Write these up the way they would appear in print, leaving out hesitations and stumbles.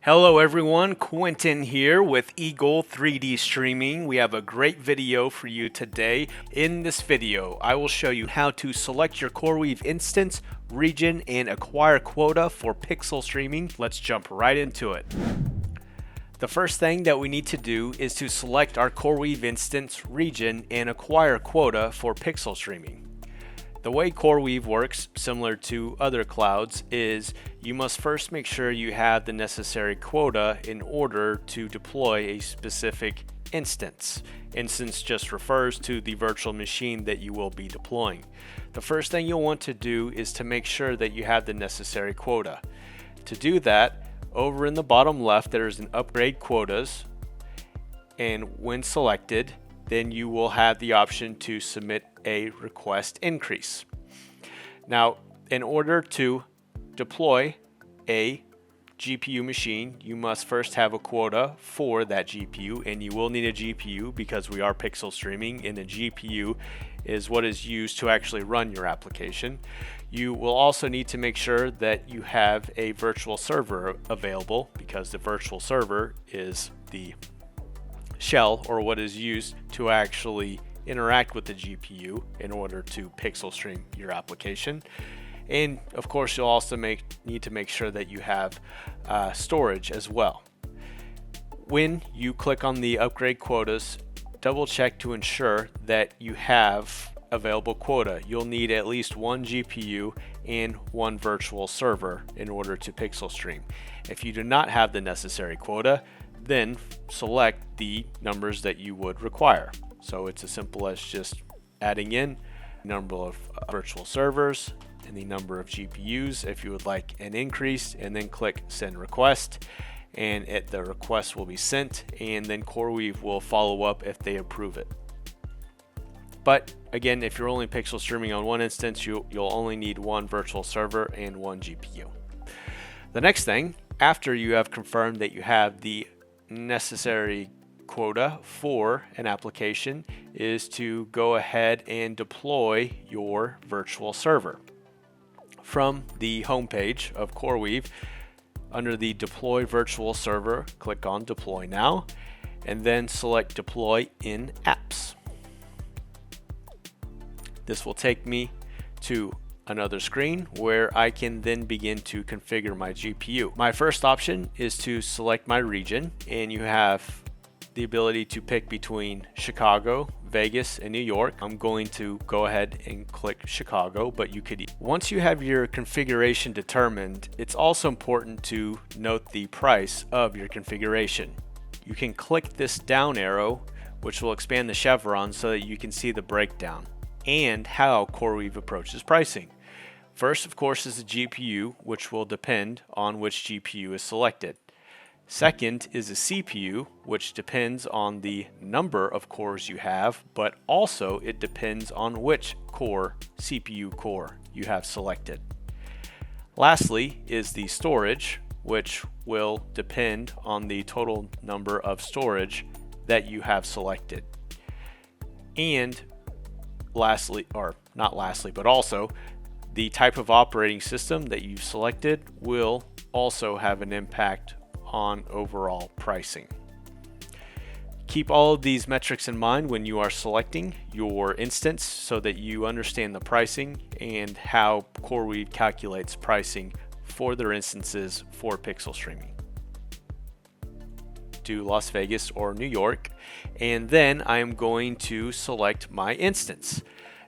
Hello everyone, Quentin here with Eagle 3D Streaming. We have a great video for you today. In this video, I will show you how to select your CoreWeave instance, region, and acquire quota for pixel streaming. Let's jump right into it. The first thing that we need to do is to select our CoreWeave instance, region, and acquire quota for pixel streaming. The way CoreWeave works, similar to other clouds, is you must first make sure you have the necessary quota in order to deploy a specific instance. Instance just refers to the virtual machine that you will be deploying. The first thing you'll want to do is to make sure that you have the necessary quota. To do that, over in the bottom left, there's an upgrade quotas, and when selected, then you will have the option to submit a request increase. Now, in order to deploy a GPU machine, you must first have a quota for that GPU, and you will need a GPU because we are pixel streaming, and a GPU is what is used to actually run your application. You will also need to make sure that you have a virtual server available, because the virtual server is the shell or what is used to actually interact with the GPU in order to pixel stream your application. And of course, you'll also need to make sure that you have storage as well. When you click on the upgrade quotas, double check to ensure that you have available quota. You'll need at least one GPU and one virtual server in order to pixel stream. If you do not have the necessary quota, then select the numbers that you would require. So it's as simple as just adding in number of virtual servers and the number of GPUs if you would like an increase, and then click send request, and the request will be sent, and then CoreWeave will follow up if they approve it. But again, if you're only pixel streaming on one instance, you'll only need one virtual server and one GPU. The next thing, after you have confirmed that you have the necessary quota for an application, is to go ahead and deploy your virtual server. From the home page of CoreWeave, under the deploy virtual server, click on deploy now, and then select deploy in apps. This will take me to another screen where I can then begin to configure my GPU. My first option is to select my region, and you have the ability to pick between Chicago, Vegas, and New York. I'm going to go ahead and click Chicago, but you could, once you have your configuration determined, it's also important to note the price of your configuration. You can click this down arrow, which will expand the chevron so that you can see the breakdown and how CoreWeave approaches pricing. First, of course, is the GPU, which will depend on which GPU is selected. Second is the CPU, which depends on the number of cores you have, but also it depends on which CPU core you have selected. Lastly is the storage, which will depend on the total number of storage that you have selected. And lastly, or not lastly, but also the type of operating system that you've selected will also have an impact on overall pricing. Keep all of these metrics in mind when you are selecting your instance so that you understand the pricing and how CoreWeave calculates pricing for their instances for pixel streaming. To Las Vegas or New York, and then I am going to select my instance.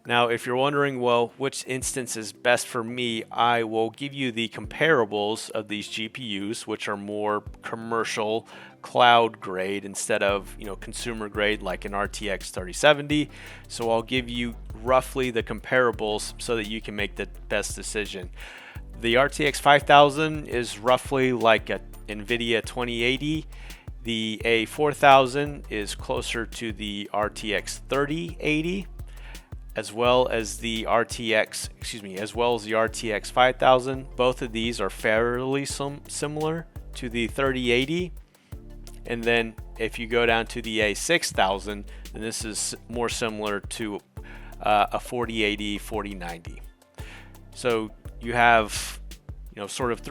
Now, if you're wondering, well, which instance is best for me, I will give you the comparables of these GPUs, which are more commercial cloud grade instead of, consumer grade like an RTX 3070. So I'll give you roughly the comparables so that you can make the best decision. The RTX 5000 is roughly like a NVIDIA 2080. The A4000 is closer to the RTX 3080. As well as the RTX 5000. Both of these are fairly similar to the 3080. And then if you go down to the A6000, then this is more similar to a 4080, 4090. So you have sort of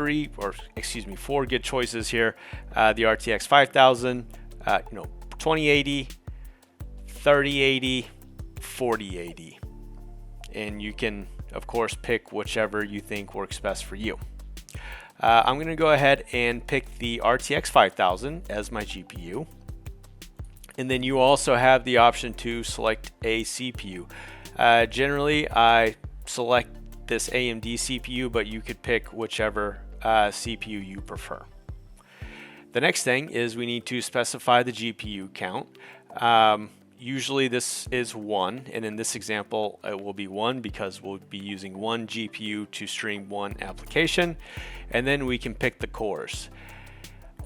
four good choices here. The RTX 5000, 2080, 3080, 4080. And you can, of course, pick whichever you think works best for you. I'm going to go ahead and pick the RTX 5000 as my GPU. And then you also have the option to select a CPU. Generally, I select this AMD CPU, but you could pick whichever CPU you prefer. The next thing is we need to specify the GPU count. Usually this is 1, and in this example it will be 1 because we'll be using one GPU to stream one application. And then we can pick the cores.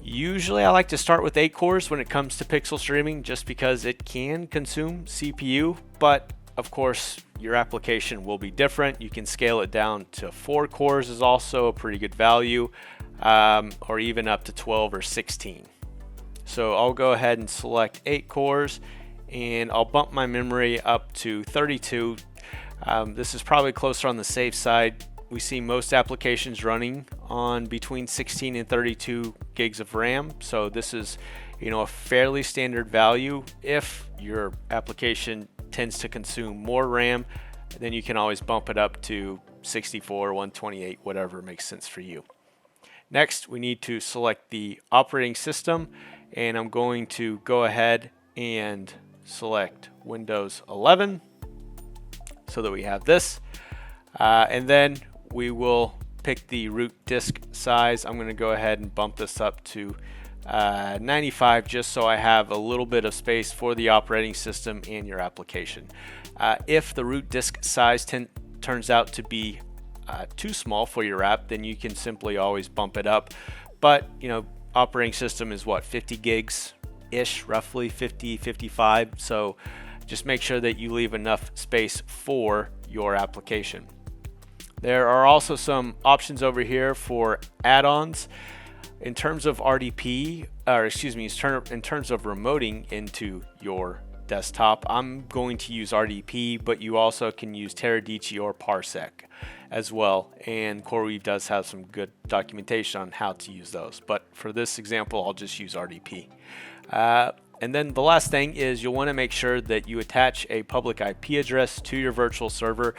Usually I like to start with 8 cores when it comes to pixel streaming, just because it can consume CPU, but of course your application will be different. You can scale it down to 4 cores is also a pretty good value, or even up to 12 or 16. So I'll go ahead and select 8 cores, and I'll bump my memory up to 32. This is probably closer on the safe side. We see most applications running on between 16 and 32 gigs of RAM. So this is, a fairly standard value. If your application tends to consume more RAM, then you can always bump it up to 64, 128, whatever makes sense for you. Next, we need to select the operating system, and I'm going to go ahead and select Windows 11 so that we have this, and then we will pick the root disk size. I'm going to go ahead and bump this up to 95, just so I have a little bit of space for the operating system and your application. If the root disk size turns out to be too small for your app, then you can simply always bump it up. But operating system is what, 50 gigs ish, roughly 50, 55. So just make sure that you leave enough space for your application. There are also some options over here for add-ons. In terms of RDP, in terms of remoting into your desktop, I'm going to use RDP, but you also can use Teradici or Parsec as well. And CoreWeave does have some good documentation on how to use those. But for this example, I'll just use RDP. And then the last thing is you'll want to make sure that you attach a public IP address to your virtual server,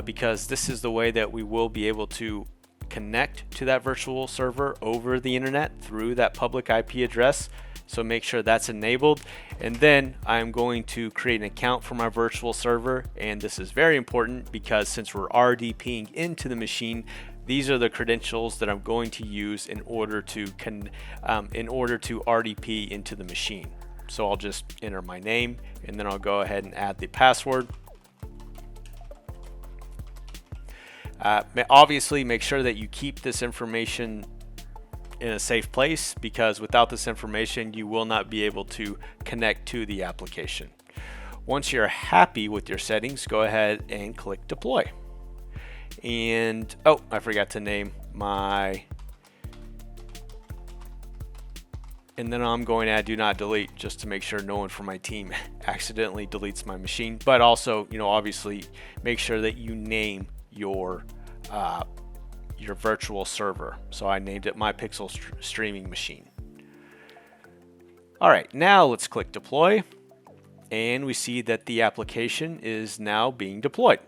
because this is the way that we will be able to connect to that virtual server over the internet through that public IP address. So make sure that's enabled. And then I'm going to create an account for my virtual server. And this is very important because since we're RDPing into the machine, these are the credentials that I'm going to use in order to RDP into the machine. So I'll just enter my name, and then I'll go ahead and add the password. Obviously, make sure that you keep this information in a safe place, because without this information, you will not be able to connect to the application. Once you're happy with your settings, go ahead and click deploy. And I forgot to name my, and then I'm going to add do not delete, just to make sure no one from my team accidentally deletes my machine. But also, obviously make sure that you name your virtual server. So I named it my pixel streaming machine. All right, now let's click deploy, and we see that the application is now being deployed.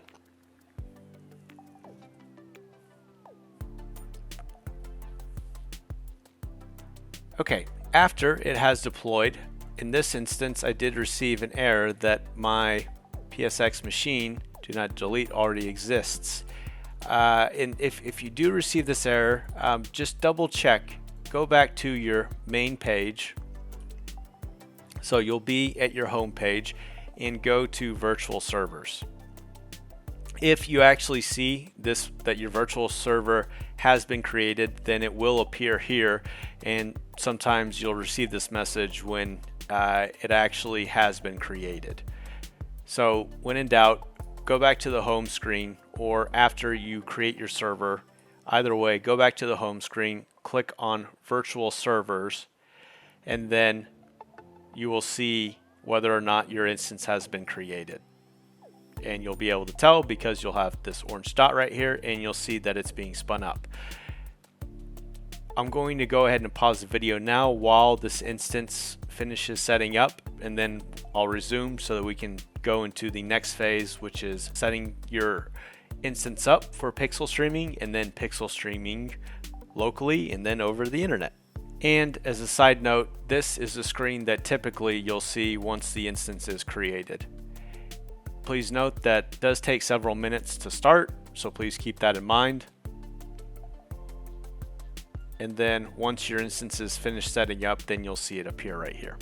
Okay, after it has deployed, in this instance I did receive an error that my PSX machine do not delete already exists. And if you do receive this error, just double check, go back to your main page. So you'll be at your home page and go to virtual servers. If you actually see this, that your virtual server has been created, then it will appear here, and sometimes you'll receive this message when it actually has been created. So when in doubt, go back to the home screen, or after you create your server, either way, go back to the home screen, click on virtual servers, and then you will see whether or not your instance has been created. And you'll be able to tell because you'll have this orange dot right here, and you'll see that it's being spun up. I'm going to go ahead and pause the video now while this instance finishes setting up, and then I'll resume so that we can go into the next phase, which is setting your instance up for pixel streaming and then pixel streaming locally and then over the internet. And as a side note, this is the screen that typically you'll see once the instance is created. Please note that it does take several minutes to start, so please keep that in mind. And then once your instance is finished setting up, then you'll see it appear right here.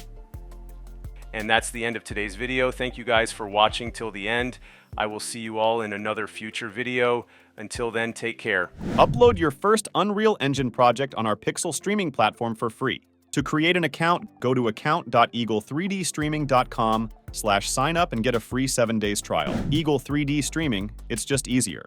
And that's the end of today's video. Thank you guys for watching till the end. I will see you all in another future video. Until then, take care. Upload your first Unreal Engine project on our Pixel streaming platform for free. To create an account, go to account.eagle3dstreaming.com/sign up and get a free 7 days trial. Eagle 3D Streaming, it's just easier.